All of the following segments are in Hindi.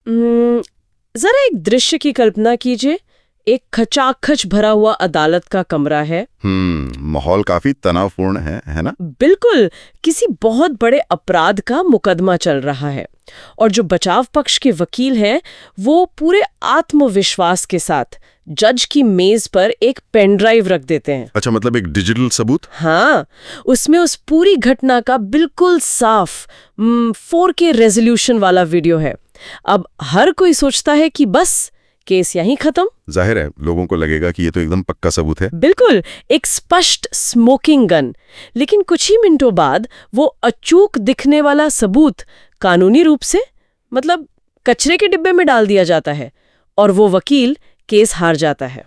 जरा एक दृश्य की कल्पना कीजिए। एक खचाखच भरा हुआ अदालत का कमरा है। माहौल काफी तनावपूर्ण है ना? बिल्कुल, किसी बहुत बड़े अपराध का मुकदमा चल रहा है और जो बचाव पक्ष के वकील हैं वो पूरे आत्मविश्वास के साथ जज की मेज पर एक पेन ड्राइव रख देते हैं। अच्छा, मतलब एक डिजिटल सबूत? हाँ, उसमें उस पूरी घटना का बिल्कुल साफ 4K रेजोल्यूशन वाला वीडियो है। अब हर कोई सोचता है कि बस केस यहीं खत्म। जाहिर है, लोगों को लगेगा कि ये तो एकदम पक्का सबूत है। बिल्कुल, एक स्पष्ट स्मोकिंग गन। लेकिन कुछ ही मिनटों बाद वो अचूक दिखने वाला सबूत कानूनी रूप से मतलब कचरे के डिब्बे में डाल दिया जाता है और वो वकील केस हार जाता है।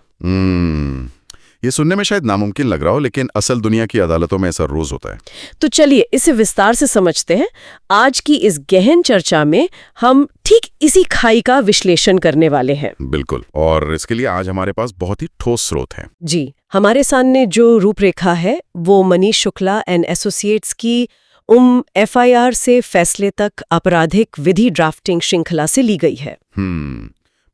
ये सुनने में शायद नामुमकिन लग रहा हो, लेकिन असल दुनिया की अदालतों में ऐसा रोज होता है। तो चलिए इसे विस्तार से समझते हैं। आज की इस गहन चर्चा में हम ठीक इसी खाई का विश्लेषण करने वाले हैं। बिल्कुल, और इसके लिए आज हमारे पास बहुत ही ठोस स्रोत हैं। जी, हमारे सामने जो रूपरेखा है वो मनीष शुक्ला एंड एसोसिएट्स की FIR से फैसले तक आपराधिक विधि ड्राफ्टिंग श्रृंखला से ली गई है।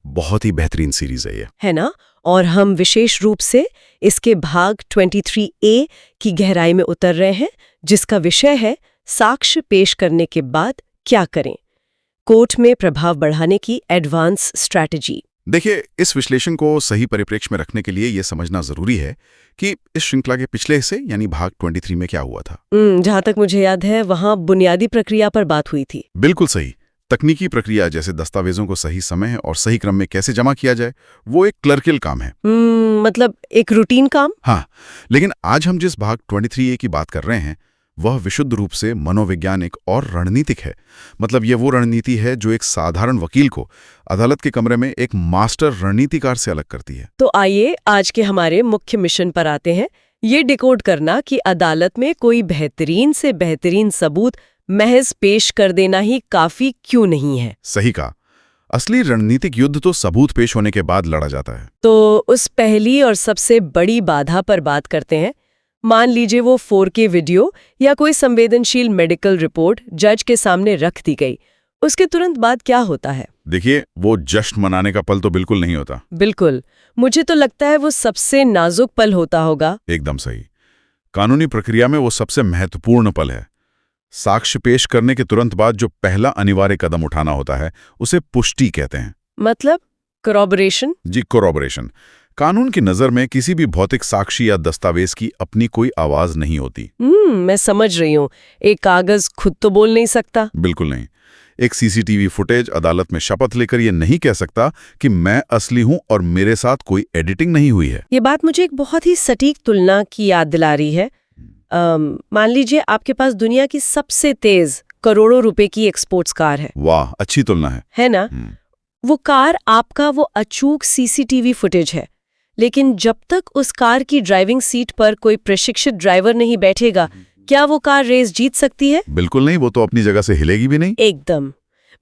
बहुत ही बेहतरीन सीरीज है ना? और हम विशेष रूप से इसके भाग 23A की गहराई में उतर रहे हैं, जिसका विषय है साक्ष्य पेश करने के बाद क्या करें, कोर्ट में प्रभाव बढ़ाने की एडवांस स्ट्रैटेजी। देखिए, इस विश्लेषण को सही परिप्रेक्ष्य में रखने के लिए यह समझना जरूरी है कि इस श्रृंखला के पिछले हिस्से यानी भाग 23 में क्या हुआ था। जहां तक मुझे याद है वहां बुनियादी प्रक्रिया पर बात हुई थी। बिल्कुल सही। तकनीकी प्रक्रिया जैसे दस्तावेजों को सही समय और सही क्रम में कैसे जमा किया जाए, वो एक क्लर्कियल काम है। मतलब एक रूटीन काम। हाँ, लेकिन आज हम जिस भाग 23A की बात कर रहे हैं वह विशुद्ध रूप से मनोवैज्ञानिक और रणनीतिक है। मतलब ये वो रणनीति है जो एक साधारण वकील को अदालत के कमरे में एक मास्टर रणनीतिकार से अलग करती है। तो आइए आज के हमारे मुख्य मिशन पर आते हैं। ये डिकोड करना कि अदालत में कोई बेहतरीन से बेहतरीन सबूत महज पेश कर देना ही काफी क्यों नहीं है। सही कहा। असली रणनीतिक युद्ध तो सबूत पेश होने के बाद लड़ा जाता है। तो उस पहली और सबसे बड़ी बाधा पर बात करते हैं। मान लीजिए वो 4K वीडियो या कोई संवेदनशील मेडिकल रिपोर्ट जज के सामने रख दी गई, उसके तुरंत बाद क्या होता है? देखिए, वो जश्न मनाने का पल तो बिल्कुल नहीं होता। बिल्कुल, मुझे तो लगता है वो सबसे नाजुक पल होता होगा। एकदम सही। कानूनी प्रक्रिया में वो सबसे महत्वपूर्ण पल है। साक्ष्य पेश करने के तुरंत बाद जो पहला अनिवार्य कदम उठाना होता है उसे पुष्टि कहते हैं। मतलब कोरॉबरेशन? जी, कोरॉबरेशन। कानून की नजर में किसी भी भौतिक साक्षी या दस्तावेज की अपनी कोई आवाज नहीं होती। मैं समझ रही हूँ। एक कागज खुद तो बोल नहीं सकता। बिल्कुल नहीं। एक CCTV फुटेज अदालत में शपथ लेकर ये नहीं कह सकता कि मैं असली हूं और मेरे साथ कोई एडिटिंग नहीं हुई है। ये बात मुझे एक बहुत ही सटीक तुलना की याद दिला रही है। मान लीजिए आपके पास दुनिया की सबसे तेज करोड़ों रुपए की एक स्पोर्ट्स कार है। वाह, अच्छी तुलना है ना? वो कार आपका वो अचूक CCTV फुटेज है, लेकिन जब तक उस कार की ड्राइविंग सीट पर कोई प्रशिक्षित ड्राइवर नहीं बैठेगा, क्या वो कार रेस जीत सकती है? बिल्कुल नहीं, वो तो अपनी जगह से हिलेगी भी नहीं। एकदम।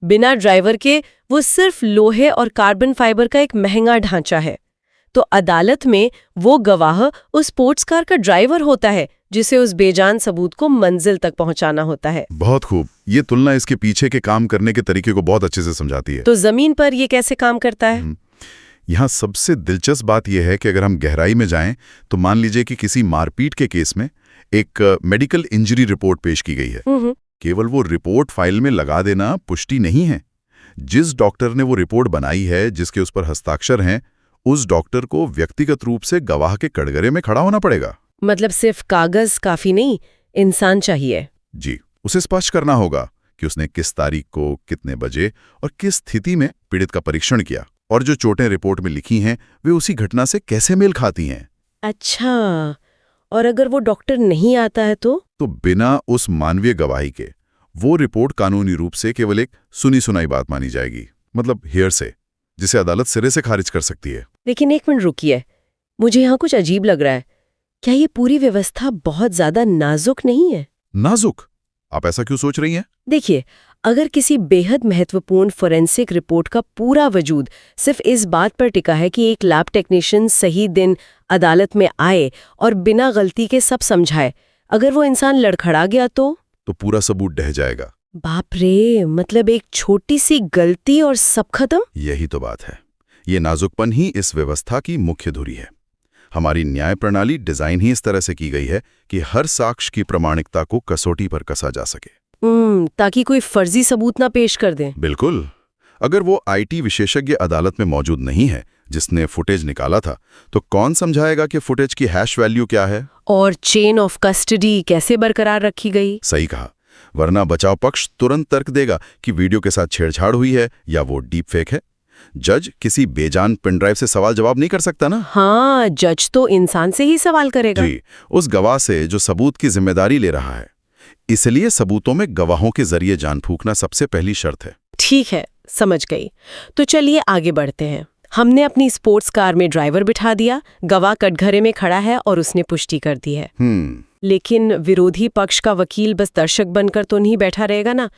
बिना ड्राइवर के वो सिर्फ लोहे और कार्बन फाइबर का एक महंगा ढांचा है। तो अदालत में वो गवाह उस स्पोर्ट्स कार का ड्राइवर होता है जिसे उस बेजान सबूत को मंजिल तक पहुंचाना होता है। बहुत खूब। ये तुलना इसके पीछे के काम करने के तरीके को बहुत अच्छे से समझाती है। तो जमीन पर ये कैसे काम करता है? यहाँ सबसे दिलचस्प बात यह है कि अगर हम गहराई में जाएं तो मान लीजिए कि किसी मारपीट के केस में एक मेडिकल इंजरी रिपोर्ट पेश की गई है। केवल वो रिपोर्ट फाइल में लगा देना पुष्टि नहीं है। जिस डॉक्टर ने वो रिपोर्ट बनाई है, जिसके उस पर हस्ताक्षर हैं, उस डॉक्टर को व्यक्तिगत रूप से गवाह के कटघरे में खड़ा होना पड़ेगा। मतलब सिर्फ कागज काफी नहीं, इंसान चाहिए। जी, उसे स्पष्ट करना होगा कि उसने किस तारीख को, कितने बजे और किस स्थिति में पीड़ित का परीक्षण किया, और जो चोटें रिपोर्ट में लिखी हैं वे उसी घटना से कैसे मेल खाती हैं। अच्छा, और अगर वो डॉक्टर नहीं आता है तो बिना उस मानवीय गवाही के वो रिपोर्ट कानूनी रूप से केवल एक सुनी सुनाई बात मानी जाएगी, मतलब हेयरसे, जिसे अदालत सिरे से खारिज कर सकती है। लेकिन एक मिनट रुकिए, मुझे यहाँ कुछ अजीब लग रहा है। क्या ये पूरी व्यवस्था बहुत ज्यादा नाजुक नहीं है? नाजुक? आप ऐसा क्यों सोच रही हैं? देखिए, अगर किसी बेहद महत्वपूर्ण फोरेंसिक रिपोर्ट का पूरा वजूद सिर्फ इस बात पर टिका है कि एक लैब टेक्नीशियन सही दिन अदालत में आए और बिना गलती के सब समझाए, अगर वो इंसान लड़खड़ा गया तो पूरा सबूत ढह जाएगा। बाप रे, मतलब एक छोटी सी गलती और सब खत्म। यही तो बात है। ये नाजुकपन ही इस व्यवस्था की मुख्य धुरी है। हमारी न्याय प्रणाली डिजाइन ही इस तरह से की गई है कि हर साक्ष्य की प्रामाणिकता को कसौटी पर कसा जा सके। ताकि कोई फर्जी सबूत ना पेश कर दें। बिल्कुल। अगर वो आईटी विशेषज्ञ अदालत में मौजूद नहीं है जिसने फुटेज निकाला था, तो कौन समझाएगा कि फुटेज की हैश वैल्यू क्या है? और चेन ऑफ कस्टडी कैसे बरकरार रखी गई? सही कहा। वरना बचाव पक्ष तुरंत तर्क देगा कि वीडियो के साथ छेड़छाड़ हुई है या वो डीप फेक है। जज किसी बेजान पेनड्राइव से सवाल जवाब नहीं कर सकता ना। हाँ, जज तो इंसान से ही सवाल करेगा। जी, उस गवाह से जो सबूत की जिम्मेदारी ले रहा है। इसलिए सबूतों में गवाहों के जरिए जान फूंकना सबसे पहली शर्त है। ठीक है, समझ गई। तो चलिए आगे बढ़ते हैं। हमने अपनी स्पोर्ट्स कार में ड्राइवर बिठा दिया, गवाह कटघरे में खड़ा है और उसने पुष्टि कर दी है। लेकिन विरोधी पक्ष का वकील बस दर्शक बनकर तो नहीं बैठा रहेगा ना।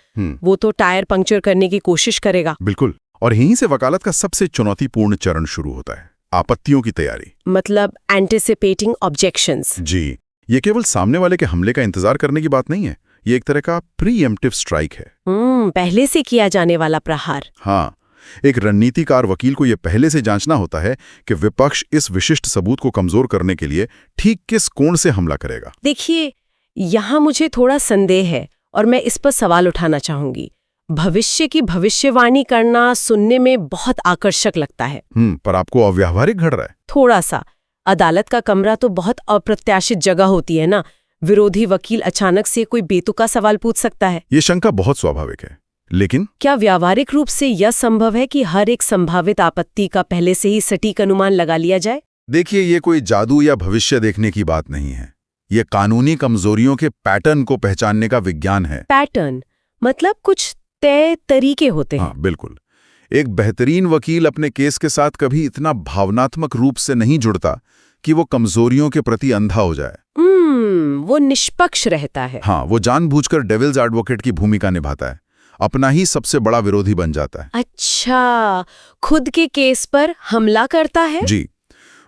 वो तो टायर पंक्चर करने की कोशिश करेगा। बिल्कुल। और यहीं से वकालत का सबसे चुनौतीपूर्ण चरण शुरू होता है, आपत्तियों की तैयारी। मतलब एंटिसिपेटिंग ऑब्जेक्शंस। जी, ये केवल सामने वाले के हमले का इंतजार करने की बात नहीं है। ये एक तरह का प्रीएम्प्टिव स्ट्राइक है। पहले से किया जाने वाला प्रहार। हाँ, एक रणनीतिकार वकील को यह पहले से जांचना होता है कि विपक्ष इस विशिष्ट सबूत को कमजोर करने के लिए ठीक किस कोण से हमला करेगा। देखिए, यहाँ मुझे थोड़ा संदेह है और मैं इस पर सवाल उठाना चाहूंगी। भविष्य की भविष्यवाणी करना सुनने में बहुत आकर्षक लगता है। पर आपको अव्यावहारिक घड़ रहा है। थोड़ा सा। अदालत का कमरा तो बहुत अप्रत्याशित जगह होती है ना। विरोधी वकील अचानक से कोई बेतुका सवाल पूछ सकता है। ये शंका बहुत स्वाभाविक है, लेकिन क्या व्यावहारिक रूप से यह संभव है कि हर एक संभावित आपत्ति का पहले से ही सटीक अनुमान लगा लिया जाए? देखिए, ये कोई जादू या भविष्य देखने की बात नहीं है। ये कानूनी कमजोरियों के पैटर्न को पहचानने का विज्ञान है। पैटर्न मतलब कुछ तय तरीके होते हैं। हाँ, बिल्कुल। एक बेहतरीन वकील अपने केस के साथ कभी इतना भावनात्मक रूप से नहीं जुड़ता कि वो कमजोरियों के प्रति अंधा हो जाए। वो निष्पक्ष रहता है। हाँ, वो जानबूझकर डेविल्स एडवोकेट की भूमिका निभाता है, अपना ही सबसे बड़ा विरोधी बन जाता है। अच्छा, खुद के केस पर हमला करता है? जी,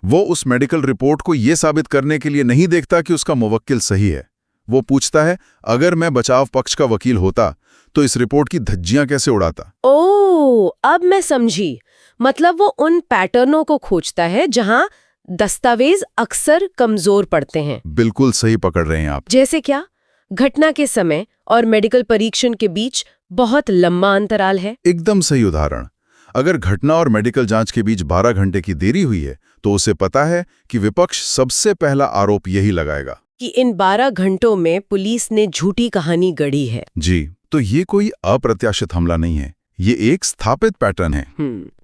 वो उस मेडिकल रिपोर्ट को ये साबित करने के लिए नहीं देखता कि उसका मुवक्किल सही है। वो पूछता है, अगर मैं बचाव पक्ष का वकील होता तो इस रिपोर्ट की धज्जियां कैसे उड़ाता। ओह, अब मैं समझी। मतलब वो उन पैटर्नों को खोजता है जहां दस्तावेज अक्सर कमजोर पड़ते हैं। बिल्कुल सही पकड़ रहे हैं आप। जैसे क्या? घटना के समय और मेडिकल परीक्षण के बीच बहुत लंबा अंतराल है। एकदम सही उदाहरण। अगर घटना और मेडिकल जांच के बीच 12 घंटे की देरी हुई है तो उसे पता है कि विपक्ष सबसे पहला आरोप यही लगाएगा कि इन 12 घंटों में पुलिस ने झूठी कहानी गढ़ी है। जी, तो ये कोई अप्रत्याशित हमला नहीं है, ये एक स्थापित पैटर्न है।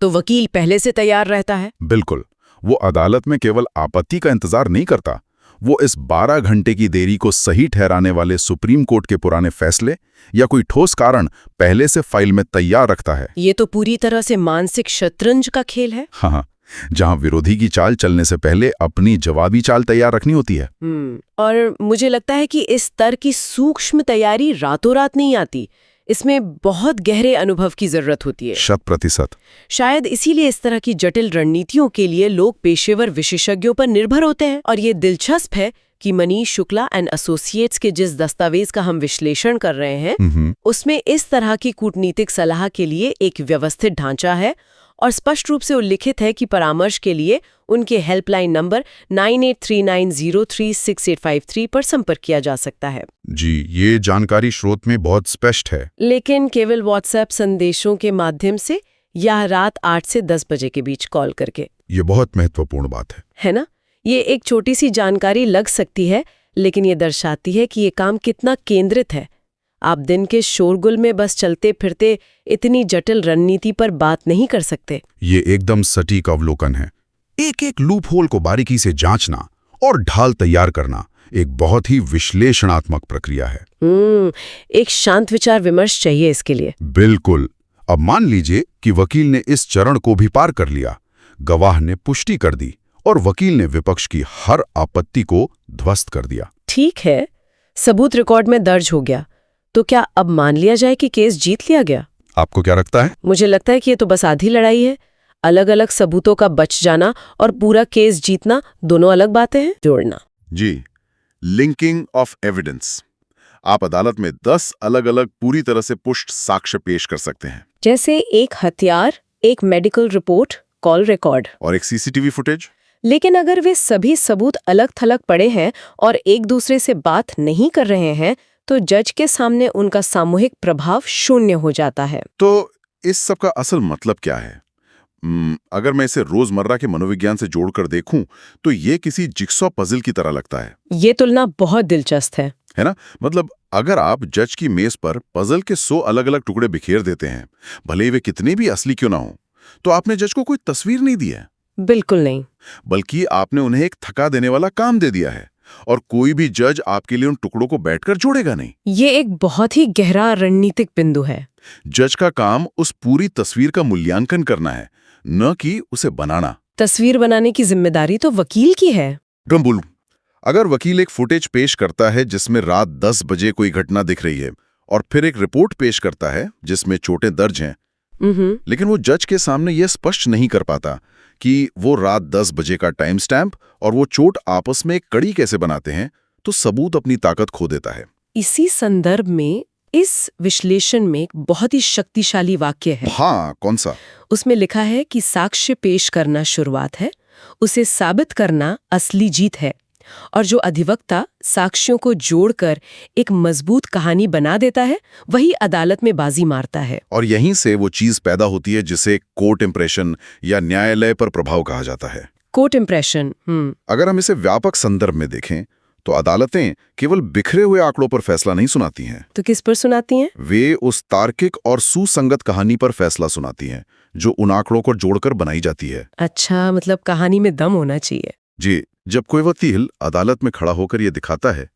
तो वकील पहले से तैयार रहता है। बिल्कुल। वो अदालत में केवल आपत्ति का इंतजार नहीं करता, वो इस 12 घंटे की देरी को सही ठहराने वाले सुप्रीम कोर्ट के पुराने फैसले या कोई ठोस कारण पहले से फाइल में तैयार रखता है। ये तो पूरी तरह से मानसिक शतरंज का खेल है। हाँ, जहां विरोधी की चाल चलने से पहले अपनी जवाबी चाल तैयार रखनी होती है। और मुझे लगता है कि इस स्तर की सूक्ष्म तैयारी रातों रात नहीं आती। इसमें बहुत गहरे अनुभव की जरूरत होती है। 100%। शायद इसीलिए इस तरह की जटिल रणनीतियों के लिए लोग पेशेवर विशेषज्ञों पर निर्भर होते हैं। और ये दिलचस्प है कि मनीष शुक्ला एंड एसोसिएट्स के जिस दस्तावेज का हम विश्लेषण कर रहे हैं उसमें इस तरह की कूटनीतिक सलाह के लिए एक व्यवस्थित ढांचा है और स्पष्ट रूप से उल्लिखित है कि परामर्श के लिए उनके हेल्पलाइन नंबर 9839036853 पर संपर्क किया जा सकता है। जी, ये जानकारी स्रोत में बहुत स्पष्ट है। लेकिन केवल व्हाट्सएप संदेशों के माध्यम से या रात 8 से 10 बजे के बीच कॉल करके। ये बहुत महत्वपूर्ण बात है ना? ये एक छोटी सी जानकारी लग सकती है, लेकिन ये दर्शाती है कि ये काम कितना केंद्रित है। आप दिन के शोरगुल में बस चलते फिरते इतनी जटिल रणनीति पर बात नहीं कर सकते। ये एकदम सटीक अवलोकन है। एक एक लूप होल को बारीकी से जांचना और ढाल तैयार करना एक बहुत ही विश्लेषणात्मक प्रक्रिया है। एक शांत विचार विमर्श चाहिए इसके लिए। बिल्कुल। अब मान लीजिए कि वकील ने इस चरण को भी पार कर लिया, गवाह ने पुष्टि कर दी और वकील ने विपक्ष की हर आपत्ति को ध्वस्त कर दिया। ठीक है, सबूत रिकॉर्ड में दर्ज हो गया, तो क्या अब मान लिया जाए कि केस जीत लिया गया? आपको क्या लगता है? मुझे लगता है कि ये तो बस आधी लड़ाई है। अलग अलग सबूतों का बच जाना और पूरा केस जीतना दोनों अलग बातें हैं। जोड़ना। जी, लिंकिंग ऑफ एविडेंस। आप अदालत में 10 अलग-अलग पूरी तरह से पुष्ट साक्ष्य पेश कर सकते हैं। जैसे एक हथियार, एक मेडिकल रिपोर्ट, कॉल रिकॉर्ड और एक सीसीटीवी फुटेज। लेकिन अगर वे सभी सबूत अलग थलग पड़े हैं और एक दूसरे से बात नहीं कर रहे हैं, तो जज के सामने उनका सामूहिक प्रभाव शून्य हो जाता है। तो इस सब का असल मतलब क्या है? अगर मैं इसे रोजमर्रा के मनोविज्ञान से जोड़कर देखूं, तो ये किसी जिक्सॉ पजल की तरह लगता है। ये तुलना बहुत दिलचस्प है ना? मतलब अगर आप जज की मेज पर पजल के 100 अलग-अलग टुकड़े बिखेर देते हैं, भले ही वे कितने भी असली क्यों ना हो, तो आपने जज को कोई तस्वीर नहीं दी है। बिल्कुल नहीं। बल्कि आपने उन्हें एक थका देने वाला काम दे दिया है, और कोई भी जज आपके लिए उन टुकड़ों को बैठकर जोड़ेगा नहीं। ये एक बहुत ही गहरा रणनीतिक बिंदु है। जज का काम उस पूरी तस्वीर का मूल्यांकन करना है, न कि उसे बनाना। तस्वीर बनाने की जिम्मेदारी तो वकील की है। बोलूं, अगर वकील एक फुटेज पेश करता है जिसमें रात 10 बजे कोई घटना दिख रही है, और फिर एक रिपोर्ट पेश करता है जिसमें चोटें दर्ज हैं, लेकिन वो जज के सामने यह स्पष्ट नहीं कर पाता कि वो रात 10 बजे का टाइम स्टैम्प और वो चोट आपस में एक कड़ी कैसे बनाते हैं, तो सबूत अपनी ताकत खो देता है। इसी संदर्भ में इस विश्लेषण में एक बहुत ही शक्तिशाली वाक्य है। हाँ, कौन सा? उसमें लिखा है कि साक्ष्य पेश करना शुरुआत है, उसे साबित करना असली जीत है, और जो अधिवक्ता साक्ष्यों को जोड़कर एक मजबूत कहानी बना देता है, वही अदालत में बाजी मारता है। और यहीं से वो चीज पैदा होती है जिसे कोर्ट इंप्रेशन या न्यायालय पर प्रभाव कहा जाता है। Court impression. अगर हम इसे व्यापक संदर्भ में देखें, तो अदालतें केवल बिखरे हुए आंकड़ों पर फैसला नहीं सुनाती हैं। तो किस पर सुनाती हैं? वे उस तार्किक और सुसंगत कहानी पर फैसला सुनाती हैं जो उन आंकड़ों को जोड़कर बनाई जाती है। अच्छा, मतलब कहानी में दम होना चाहिए। जी, जब कोई वकील अदालत में खड़ा होकर यह दिखाता है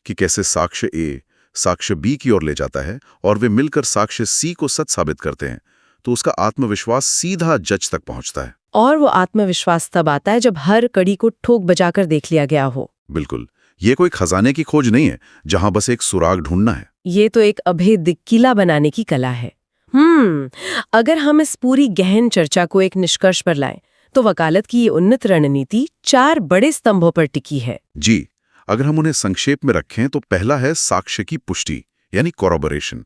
कि कैसे साक्ष्य ए साक्ष्य बी की ओर ले जाता है और वे मिलकर साक्ष्य सी को सच साबित करते हैं, तो उसका आत्मविश्वास सीधा जज तक पहुंचता है। और वो आत्मविश्वास तब आता है जब हर कड़ी को ठोक बजाकर देख लिया गया हो। बिल्कुल, ये कोई खजाने की खोज नहीं है जहां बस एक सुराग ढूंढना है। ये तो एक अभेद्य किला बनाने की कला है। अगर हम इस पूरी गहन चर्चा को एक निष्कर्ष पर लाएं, तो वकालत की ये उन्नत रणनीति 4 बड़े स्तंभों पर टिकी है। जी, अगर हम उन्हें संक्षेप में रखें तो पहला है साक्ष्य की पुष्टि, यानी कॉरोबोरेशन।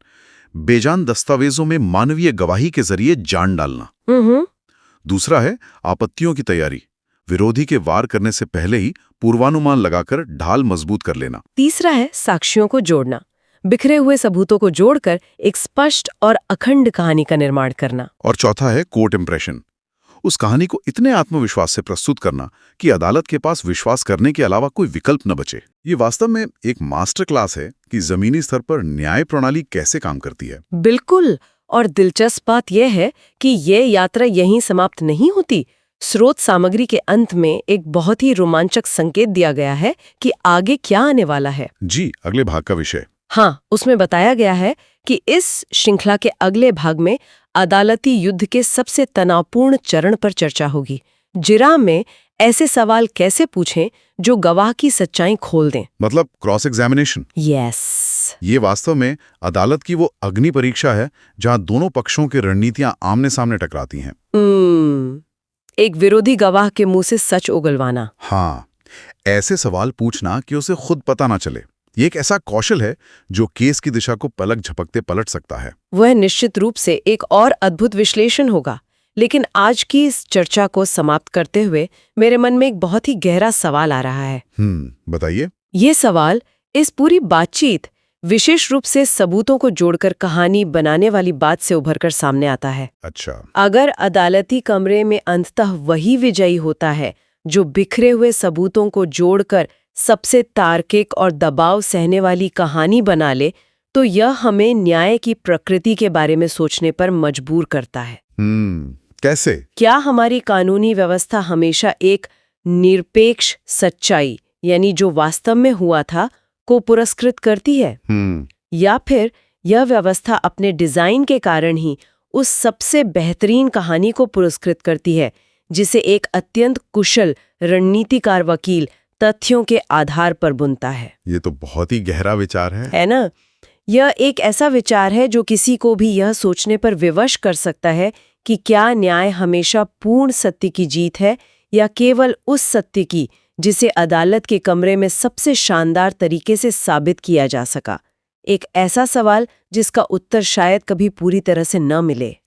बेजान दस्तावेजों में मानवीय गवाही के जरिए जान डालना। दूसरा है आपत्तियों की तैयारी, विरोधी के वार करने से पहले ही पूर्वानुमान लगाकर ढाल मजबूत कर लेना। तीसरा है साक्ष्यों को जोड़ना, बिखरे हुए सबूतों को जोड़कर एक स्पष्ट और अखंड कहानी का निर्माण करना। और चौथा है कोर्ट इंप्रेशन, उस कहानी को इतने आत्मविश्वास से प्रस्तुत करना कि अदालत के पास विश्वास करने के अलावा कोई विकल्प न बचे। ये वास्तव में एक मास्टर क्लास है कि जमीनी स्तर पर न्याय प्रणाली कैसे काम करती है। बिल्कुल, और दिलचस्प बात यह है कि ये यात्रा यहीं समाप्त नहीं होती। स्रोत सामग्री के अंत में एक बहुत ही रोमांचक संकेत दिया गया है कि आगे क्या आने वाला है। जी, अगले भाग का विषय। हाँ, उसमें बताया गया है कि इस श्रृंखला के अगले भाग में अदालती युद्ध के सबसे तनावपूर्ण चरण पर चर्चा होगी। जिरा में ऐसे सवाल कैसे पूछें जो गवाह की सच्चाई खोल दें, मतलब क्रॉस एग्जामिनेशन। यस, ये वास्तव में अदालत की वो अग्नि परीक्षा है जहां दोनों पक्षों की रणनीतियां आमने सामने टकराती हैं। एक विरोधी गवाह के मुंह से सच उगलवाना। हाँ, ऐसे सवाल पूछना कि उसे खुद पता ना चले, ये एक ऐसा कौशल है जो केस की दिशा को पलक झपकते पलट सकता है। वह निश्चित रूप से एक और अद्भुत विश्लेषण होगा। लेकिन आज की इस चर्चा को समाप्त करते हुए मेरे मन में एक बहुत ही गहरा सवाल आ रहा है। बताइए। ये सवाल इस पूरी बातचीत, विशेष रूप से सबूतों को जोड़कर कहानी बनाने वाली बात से उभरकर सामने आता है। अच्छा, अगर अदालती कमरे में अंततः वही विजयी होता है जो बिखरे हुए सबूतों को जोड़कर सबसे तार्किक और दबाव सहने वाली कहानी बना ले, तो यह हमें न्याय की प्रकृति के बारे में सोचने पर मजबूर करता है। कैसे? क्या हमारी कानूनी व्यवस्था हमेशा एक निरपेक्ष सच्चाई, यानी जो वास्तव में हुआ था, को पुरस्कृत करती है? या फिर यह व्यवस्था अपने डिजाइन के कारण ही उस सबसे बेहतरीन कहानी को पुरस्कृत करती है जिसे एक अत्यंत कुशल रणनीतिकार वकील तथ्यों के आधार पर बुनता है? ये तो बहुत ही गहरा विचार है ना? यह एक ऐसा विचार है जो किसी को भी यह सोचने पर विवश कर सकता है कि क्या न्याय हमेशा पूर्ण सत्य की जीत है या केवल उस सत्य की जिसे अदालत के कमरे में सबसे शानदार तरीके से साबित किया जा सका, एक ऐसा सवाल जिसका उत्तर शायद कभी पूरी तरह से न मिले।